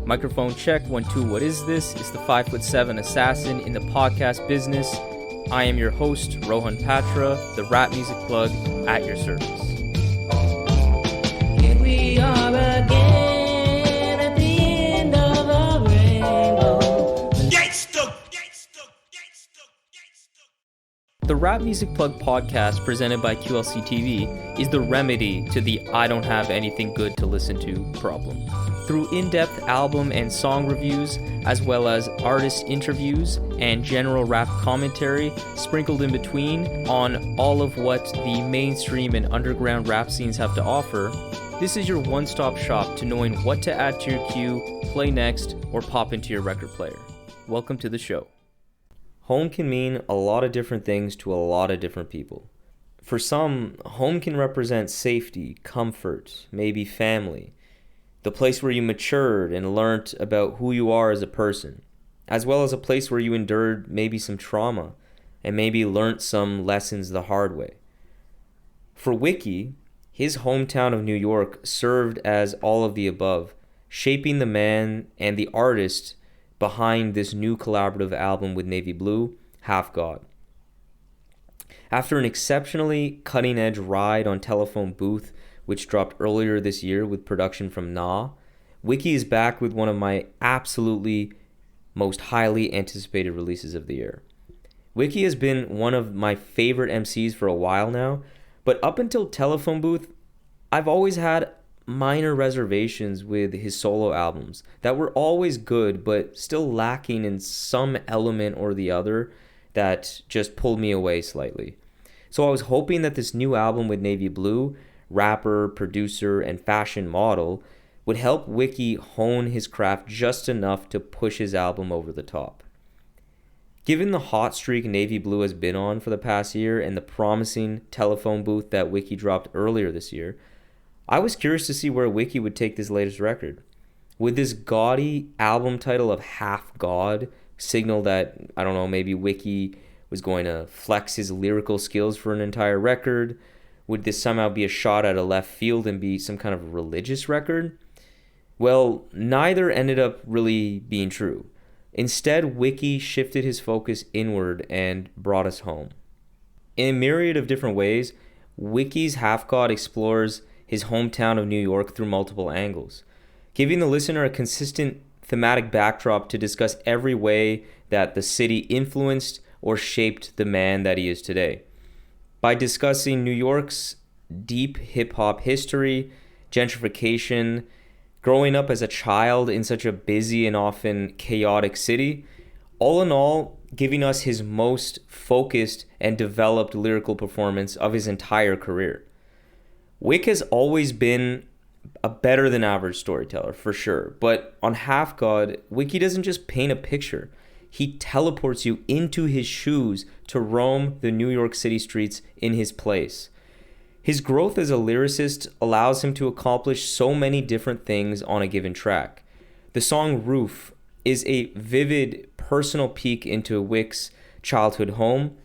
Microphone check, 1, 2, what is this? It's the 5'7" assassin in the podcast business. I am your host, Rohan Patra, the rap music plug at your service. Here we are again at the end of a rainbow. The Rap Music Plug podcast presented by QLC TV is the remedy to the I don't have anything good to listen to problem. Through in-depth album and song reviews, as well as artist interviews and general rap commentary sprinkled in between on all of what the mainstream and underground rap scenes have to offer, this is your one-stop shop to knowing what to add to your queue, play next, or pop into your record player. Welcome to the show. Home can mean a lot of different things to a lot of different people. For some, home can represent safety, comfort, maybe family, the place where you matured and learnt about who you are as a person, as well as a place where you endured maybe some trauma and maybe learnt some lessons the hard way. For Wiki, his hometown of New York served as all of the above, shaping the man and the artist behind this new collaborative album with Navy Blue, Half God. After an exceptionally cutting-edge ride on Telephone Booth, which dropped earlier this year with production from Na, Wiki is back with one of my absolutely most highly anticipated releases of the year. Wiki has been one of my favorite MCs for a while now, but up until Telephone Booth, I've always had minor reservations with his solo albums that were always good but still lacking in some element or the other that just pulled me away slightly. So I was hoping that this new album with Navy Blue, rapper, producer, and fashion model, would help Wiki hone his craft just enough to push his album over the top. Given the hot streak Navy Blue has been on for the past year and the promising Telephone Booth that Wiki dropped earlier this year, I was curious to see where Wiki would take this latest record. Would this gaudy album title of Half God signal that, I don't know, maybe Wiki was going to flex his lyrical skills for an entire record? Would this somehow be a shot at a left field and be some kind of religious record? Well, neither ended up really being true. Instead, Wiki shifted his focus inward and brought us home. In a myriad of different ways, Wiki's Half God explores his hometown of New York through multiple angles, giving the listener a consistent thematic backdrop to discuss every way that the city influenced or shaped the man that he is today. By discussing New York's deep hip-hop history, gentrification, growing up as a child in such a busy and often chaotic city, all in all, giving us his most focused and developed lyrical performance of his entire career. Wick has always been a better than average storyteller, for sure. But on Half God, Wiki doesn't just paint a picture. He teleports you into his shoes to roam the New York City streets in his place. His growth as a lyricist allows him to accomplish so many different things on a given track. The song Roof is a vivid personal peek into Wick's childhood home.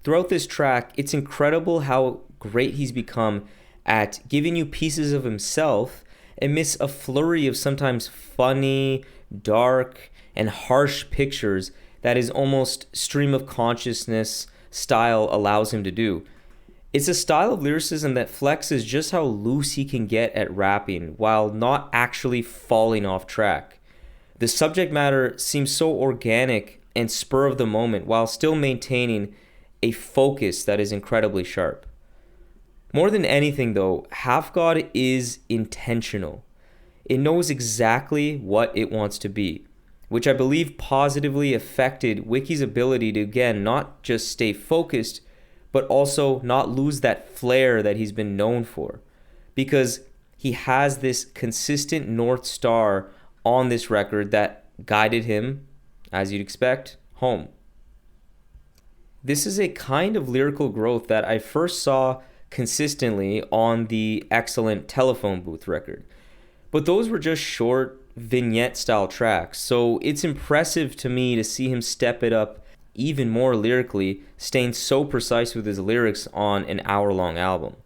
Throughout this track, it's incredible how great he's become at giving you pieces of himself amidst a flurry of sometimes funny, dark, and harsh pictures that his almost stream of consciousness style allows him to do. It's a style of lyricism that flexes just how loose he can get at rapping while not actually falling off track. The subject matter seems so organic and spur of the moment while still maintaining a focus that is incredibly sharp. More than anything, though, Half God is intentional. It knows exactly what it wants to be, which I believe positively affected Wiki's ability to, again, not just stay focused, but also not lose that flair that he's been known for, because he has this consistent North Star on this record that guided him, as you'd expect, home. This is a kind of lyrical growth that I first saw consistently on the excellent Telephone Booth record. But those were just short vignette style tracks, so it's impressive to me to see him step it up even more lyrically, staying so precise with his lyrics on an hour-long album.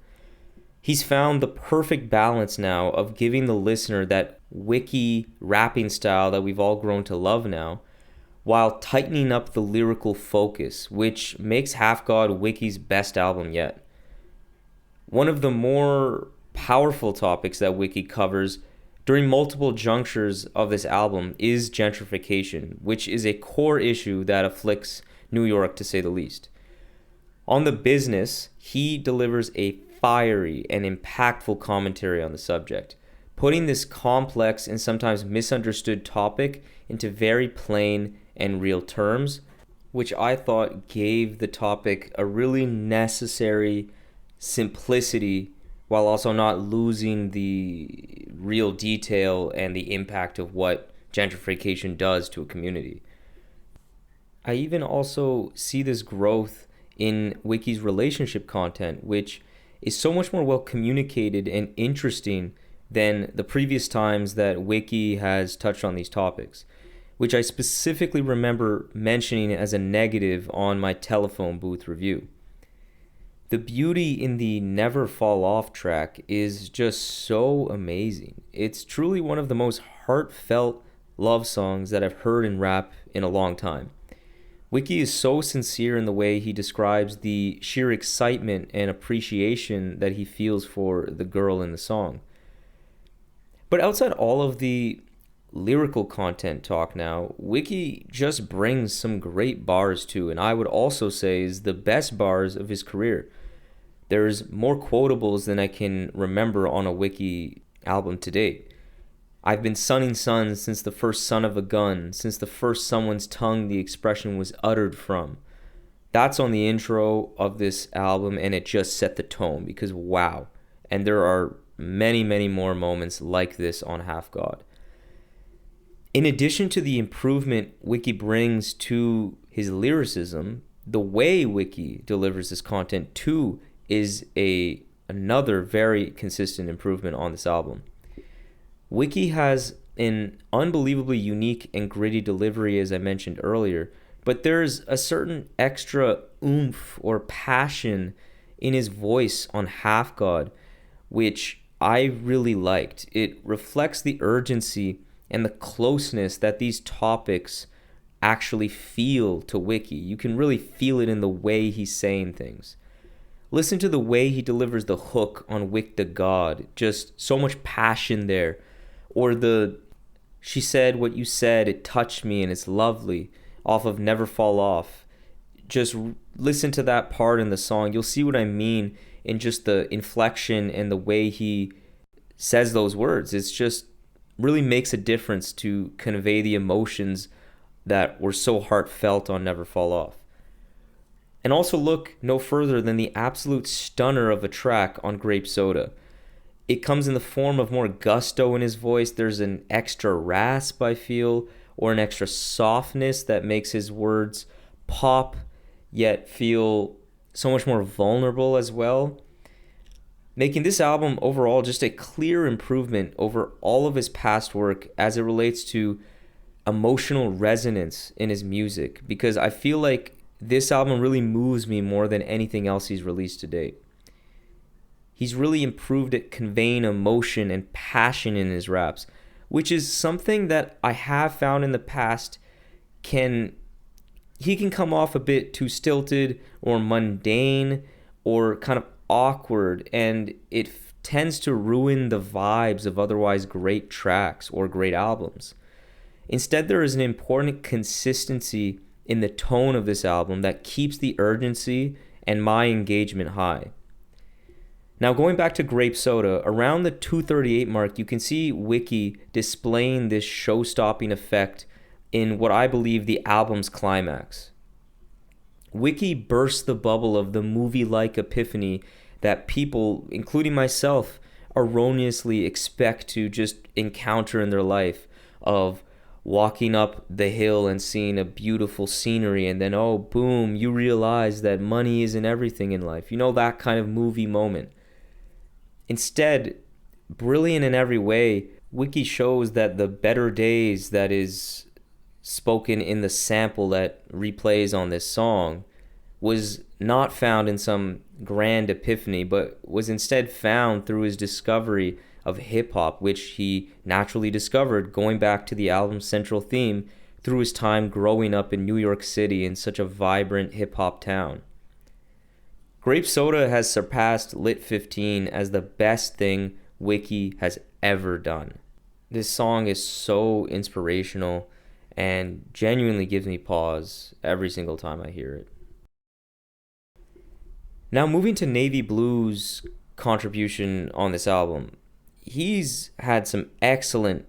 He's found the perfect balance now of giving the listener that Wiki rapping style that we've all grown to love now, while tightening up the lyrical focus, which makes Half God Wiki's best album yet. One of the more powerful topics that Wiki covers during multiple junctures of this album is gentrification, which is a core issue that afflicts New York, to say the least. On the business, he delivers a fiery and impactful commentary on the subject, putting this complex and sometimes misunderstood topic into very plain and real terms, which I thought gave the topic a really necessary simplicity while also not losing the real detail and the impact of what gentrification does to a community. I even also see this growth in Wiki's relationship content, which is so much more well communicated and interesting than the previous times that Wiki has touched on these topics, which I specifically remember mentioning as a negative on my telephone booth review. The beauty in the Never Fall Off track is just so amazing. It's truly one of the most heartfelt love songs that I've heard in rap in a long time. Wiki is so sincere in the way he describes the sheer excitement and appreciation that he feels for the girl in the song. But outside all of the lyrical content talk now, Wiki just brings some great bars too, and I would also say is the best bars of his career. There's more quotables than I can remember on a Wiki album to date. I've been sunning suns since the first son of a gun, since the first someone's tongue the expression was uttered from. That's on the intro of this album, and it just set the tone because wow. And there are many, many more moments like this on Half God. In addition to the improvement Wiki brings to his lyricism, the way Wiki delivers his content too is another very consistent improvement on this album. Wiki has an unbelievably unique and gritty delivery, as I mentioned earlier, but there's a certain extra oomph or passion in his voice on Half God, which I really liked. It reflects the urgency and the closeness that these topics actually feel to Wiki. You can really feel it in the way he's saying things. Listen to the way he delivers the hook on Wick the God. Just so much passion there. Or she said what you said, it touched me and it's lovely, off of Never Fall Off. Just listen to that part in the song. You'll see what I mean in just the inflection and the way he says those words. It's just really makes a difference to convey the emotions that were so heartfelt on Never Fall Off. And also look no further than the absolute stunner of a track on Grape Soda. It comes in the form of more gusto in his voice. There's an extra rasp, I feel, or an extra softness that makes his words pop, yet feel so much more vulnerable as well, making this album overall just a clear improvement over all of his past work as it relates to emotional resonance in his music, because I feel like this album really moves me more than anything else he's released to date. He's really improved at conveying emotion and passion in his raps, which is something that I have found in the past he can come off a bit too stilted or mundane or kind of awkward, and it tends to ruin the vibes of otherwise great tracks or great albums. Instead, there is an important consistency in the tone of this album that keeps the urgency and my engagement high. Now, going back to Grape Soda, around the 2:38 mark, you can see Wiki displaying this show-stopping effect in what I believe the album's climax. Wiki bursts the bubble of the movie-like epiphany that people, including myself, erroneously expect to just encounter in their life, of walking up the hill and seeing a beautiful scenery, and then, oh, boom, you realize that money isn't everything in life. You know, that kind of movie moment. Instead, brilliant in every way, Wiki shows that the better days that is spoken in the sample that replays on this song was not found in some grand epiphany, but was instead found through his discovery of hip-hop, which he naturally discovered going back to the album's central theme through his time growing up in New York City in such a vibrant hip-hop town. Grape Soda has surpassed Lit 15 as the best thing Wiki has ever done. This song is so inspirational and genuinely gives me pause every single time I hear it. Now moving to Navy Blue's contribution on this album. He's had some excellent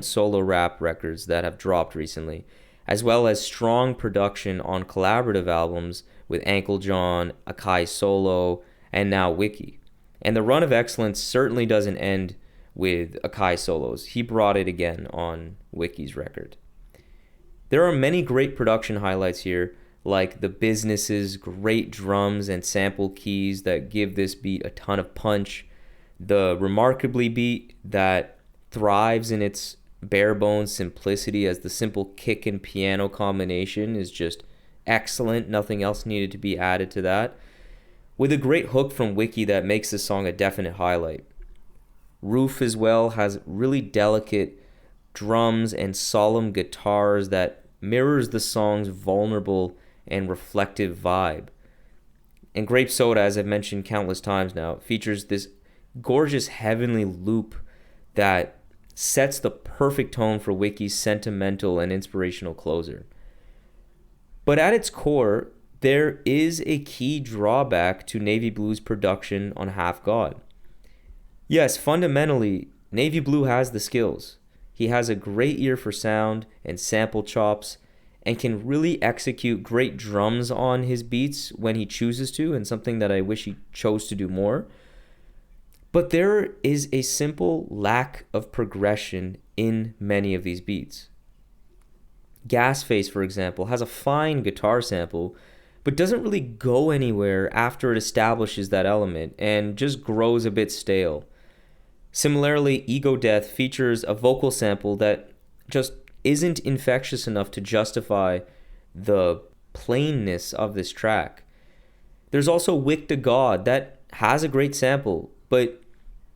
solo rap records that have dropped recently, as well as strong production on collaborative albums with Ankle John, Akai Solo, and now Wiki. And the run of excellence certainly doesn't end with Akai Solos. He brought it again on Wiki's record. There are many great production highlights here, like The Business's great drums and sample keys that give this beat a ton of punch, the Remarkably beat that thrives in its bare bones simplicity as the simple kick and piano combination is just excellent. Nothing else needed to be added to that. With a great hook from Wiki that makes the song a definite highlight. Roof as well has really delicate drums and solemn guitars that mirrors the song's vulnerable and reflective vibe. And Grape Soda, as I've mentioned countless times now, features this gorgeous heavenly loop that sets the perfect tone for Wiki's sentimental and inspirational closer. But at its core, there is a key drawback to Navy Blue's production on Half God. Yes, fundamentally, Navy Blue has the skills. He has a great ear for sound and sample chops and can really execute great drums on his beats when he chooses to, and something that I wish he chose to do more. But there is a simple lack of progression in many of these beats. Gasface, for example, has a fine guitar sample, but doesn't really go anywhere after it establishes that element and just grows a bit stale. Similarly, Ego Death features a vocal sample that just isn't infectious enough to justify the plainness of this track. There's also Wick to God that has a great sample, but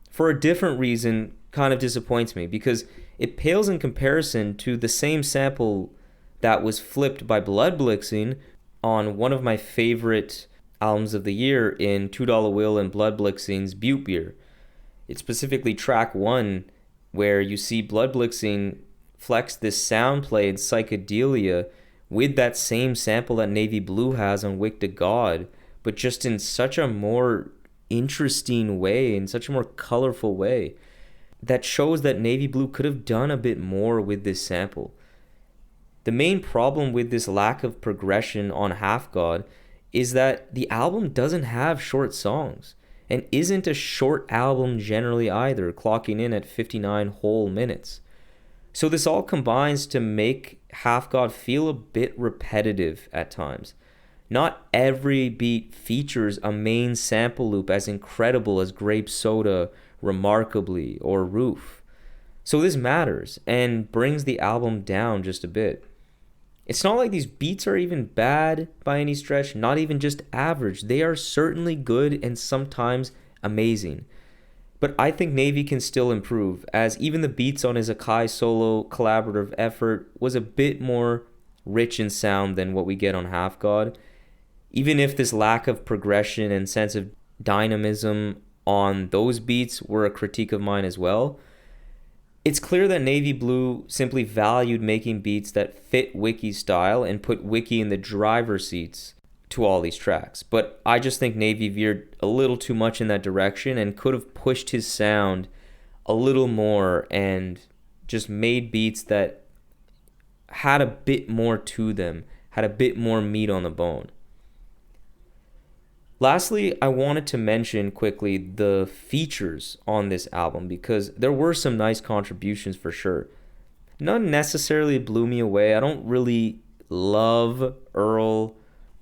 for a different reason kind of disappoints me because it pales in comparison to the same sample that was flipped by Blood Blixing on one of my favorite albums of the year in $2 Will and Blood Blixing's Butte Beer. It's specifically track 1 where you see Blood Blixing flex this sound play and psychedelia with that same sample that Navy Blue has on Wick to God, but just in such a more interesting way, in such a more colorful way, that shows that Navy Blue could have done a bit more with this sample. The main problem with this lack of progression on Half God is that the album doesn't have short songs, and isn't a short album generally either, clocking in at 59 whole minutes. So this all combines to make Half God feel a bit repetitive at times. Not every beat features a main sample loop as incredible as Grape Soda, Remarkably, or Roof. So this matters and brings the album down just a bit. It's not like these beats are even bad by any stretch, not even just average. They are certainly good and sometimes amazing. But I think Navy can still improve, as even the beats on his Akai Solo collaborative effort was a bit more rich in sound than what we get on Half God. Even if this lack of progression and sense of dynamism on those beats were a critique of mine as well, it's clear that Navy Blue simply valued making beats that fit Wiki's style and put Wiki in the driver's seats to all these tracks. But I just think Navy veered a little too much in that direction and could have pushed his sound a little more and just made beats that had a bit more to them, had a bit more meat on the bone. Lastly, I wanted to mention quickly the features on this album because there were some nice contributions for sure. None necessarily blew me away. I don't really love Earl,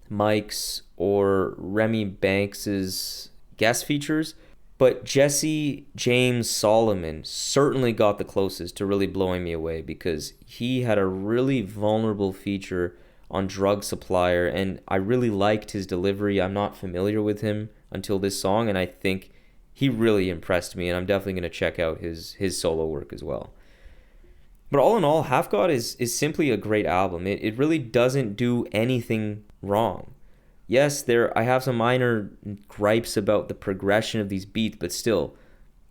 Mike's, or Remy Banks's guest features, but Jesse James Solomon certainly got the closest to really blowing me away because he had a really vulnerable feature on Drug Supplier, and I really liked his delivery. I'm not familiar with him until this song, and I think he really impressed me, and I'm definitely going to check out his solo work as well. But all in all, Half God is simply a great album. It really doesn't do anything wrong. Yes, I have some minor gripes about the progression of these beats, but still,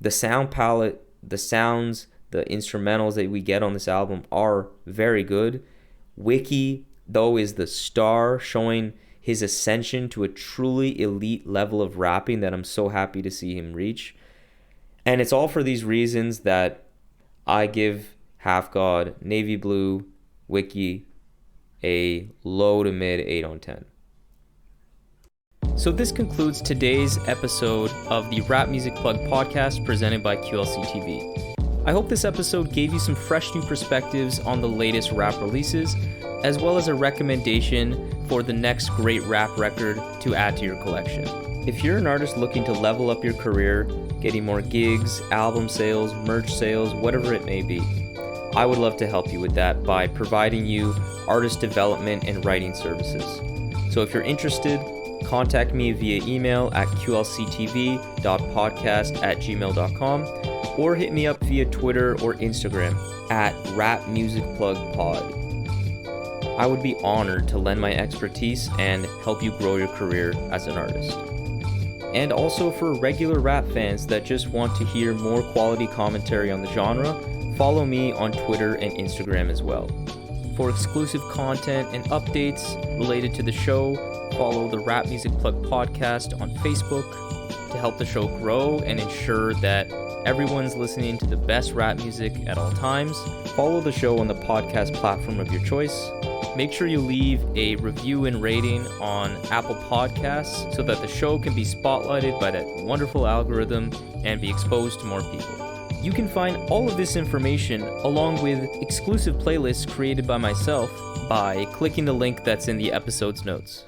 the sound palette, the sounds, the instrumentals that we get on this album are very good. Wiki, though, is the star, showing his ascension to a truly elite level of rapping that I'm so happy to see him reach. And it's all for these reasons that I give Half God, Navy Blue, Wiki a low to mid 8 on 10. So this concludes today's episode of the Rap Music Plug podcast presented by QLC TV. I hope this episode gave you some fresh new perspectives on the latest rap releases, as well as a recommendation for the next great rap record to add to your collection. If you're an artist looking to level up your career, getting more gigs, album sales, merch sales, whatever it may be, I would love to help you with that by providing you artist development and writing services. So if you're interested, contact me via email at qlctv.podcast@gmail.com or hit me up via Twitter or Instagram at rapmusicplugpod. I would be honored to lend my expertise and help you grow your career as an artist. And also for regular rap fans that just want to hear more quality commentary on the genre, follow me on Twitter and Instagram as well. For exclusive content and updates related to the show, follow the Rap Music Plug podcast on Facebook to help the show grow and ensure that everyone's listening to the best rap music at all times. Follow the show on the podcast platform of your choice. Make sure you leave a review and rating on Apple Podcasts so that the show can be spotlighted by that wonderful algorithm and be exposed to more people. You can find all of this information along with exclusive playlists created by myself by clicking the link that's in the episode's notes.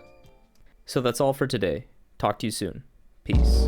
So that's all for today. Talk to you soon. Peace.